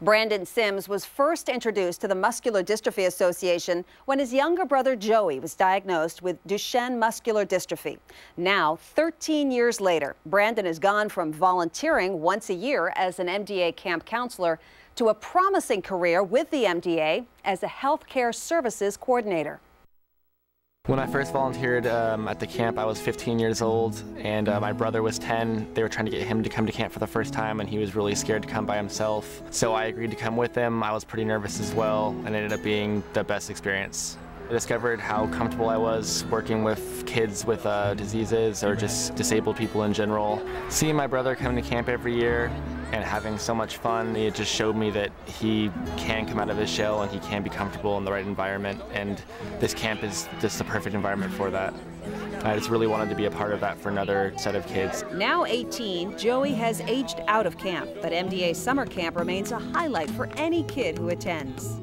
Brandon Sims was first introduced to the Muscular Dystrophy Association when his younger brother Joey was diagnosed with Duchenne muscular dystrophy. Now, 13 years later, Brandon has gone from volunteering once a year as an MDA camp counselor to a promising career with the MDA as a healthcare services coordinator. When I first volunteered at the camp, I was 15 years old, and my brother was 10. They were trying to get him to come to camp for the first time, and he was really scared to come by himself. So I agreed to come with him. I was pretty nervous as well, and it ended up being the best experience. I discovered how comfortable I was working with kids with diseases or just disabled people in general. Seeing my brother come to camp every year and having so much fun, it just showed me that he can come out of his shell and he can be comfortable in the right environment, and this camp is just the perfect environment for that. I just really wanted to be a part of that for another set of kids. Now 18, Joey has aged out of camp, but MDA summer camp remains a highlight for any kid who attends.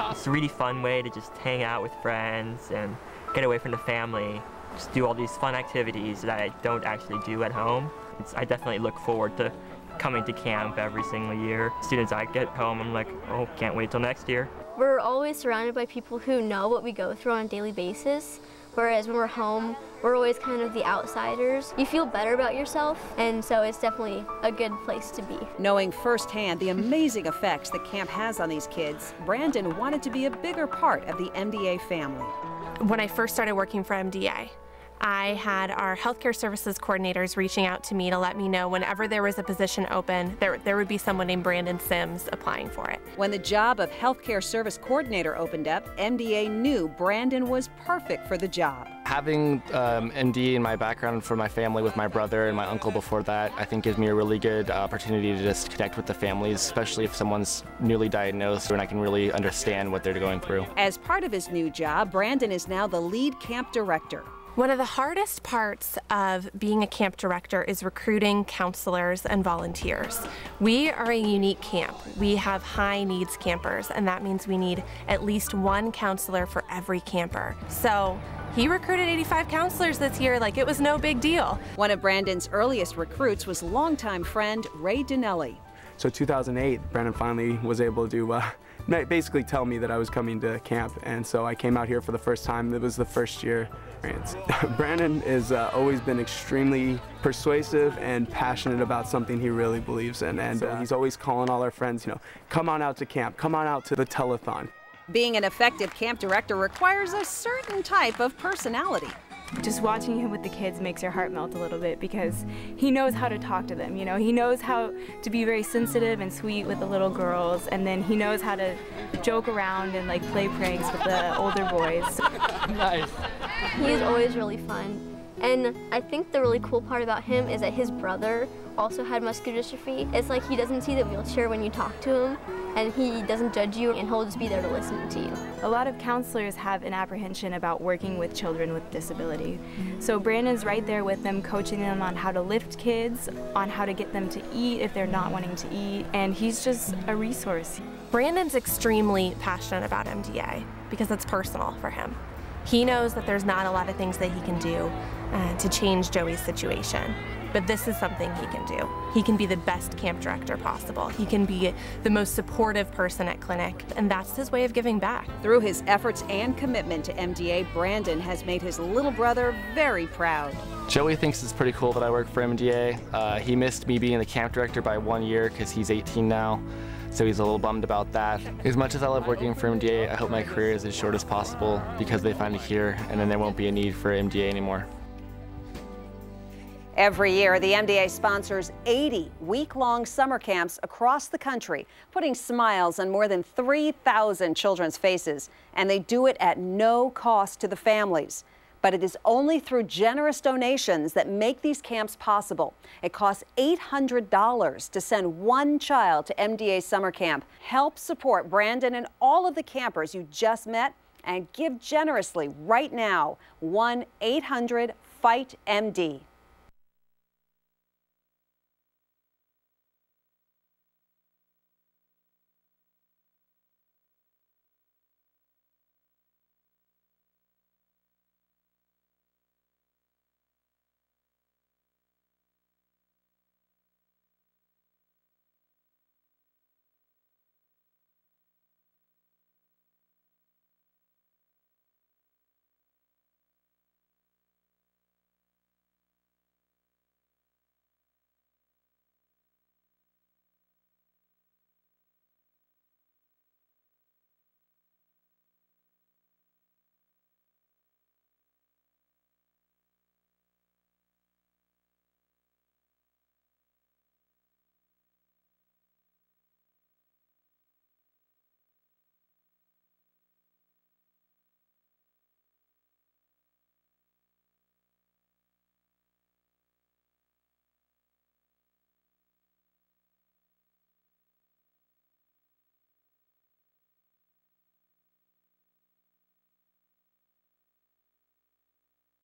It's a really fun way to just hang out with friends and get away from the family. Just do all these fun activities that I don't actually do at home. I definitely look forward to coming to camp every single year. As soon as I get home, I'm like, oh, can't wait till next year. We're always surrounded by people who know what we go through on a daily basis, whereas when we're home, we're always kind of the outsiders. You feel better about yourself, and so it's definitely a good place to be. Knowing firsthand the amazing effects that camp has on these kids, Brandon wanted to be a bigger part of the MDA family. When I first started working for MDA, I had our healthcare services coordinators reaching out to me to let me know whenever there was a position open, there would be someone named Brandon Sims applying for it. When the job of healthcare service coordinator opened up, MDA knew Brandon was perfect for the job. Having MD in my background for my family with my brother and my uncle before that, I think gives me a really good opportunity to just connect with the families, especially if someone's newly diagnosed, and I can really understand what they're going through. As part of his new job, Brandon is now the lead camp director. One of the hardest parts of being a camp director is recruiting counselors and volunteers. We are a unique camp. We have high needs campers, and that means we need at least one counselor for every camper. So he recruited 85 counselors this year like it was no big deal. One of Brandon's earliest recruits was longtime friend Ray Dinelli. So 2008, Brandon finally was able to basically tell me that I was coming to camp, and so I came out here for the first time. It was the first year experience. Brandon has always been extremely persuasive and passionate about something he really believes in, and he's always calling all our friends, you know, come on out to camp, come on out to the telethon. Being an effective camp director requires a certain type of personality. Just watching him with the kids makes your heart melt a little bit because he knows how to talk to them, you know. He knows how to be very sensitive and sweet with the little girls, and then he knows how to joke around and like play pranks with the older boys. Nice. He's always really fun. And I think the really cool part about him is that his brother also had muscular dystrophy. It's like he doesn't see the wheelchair when you talk to him, and he doesn't judge you, and he'll just be there to listen to you. A lot of counselors have an apprehension about working with children with disability. So Brandon's right there with them, coaching them on how to lift kids, on how to get them to eat if they're not wanting to eat, and he's just a resource. Brandon's extremely passionate about MDA because it's personal for him. He knows that there's not a lot of things that he can do to change Joey's situation, but this is something he can do. He can be the best camp director possible. He can be the most supportive person at clinic, and that's his way of giving back. Through his efforts and commitment to MDA, Brandon has made his little brother very proud. Joey thinks it's pretty cool that I work for MDA. He missed me being the camp director by 1 year because he's 18 now. So he's a little bummed about that. As much as I love working for MDA, I hope my career is as short as possible because they find it here, and then there won't be a need for MDA anymore. Every year, the MDA sponsors 80 week-long summer camps across the country, putting smiles on more than 3,000 children's faces, and they do it at no cost to the families. But it is only through generous donations that make these camps possible. It costs $800 to send one child to MDA summer camp. Help support Brandon and all of the campers you just met, and give generously right now. 1-800-FIGHT-MD.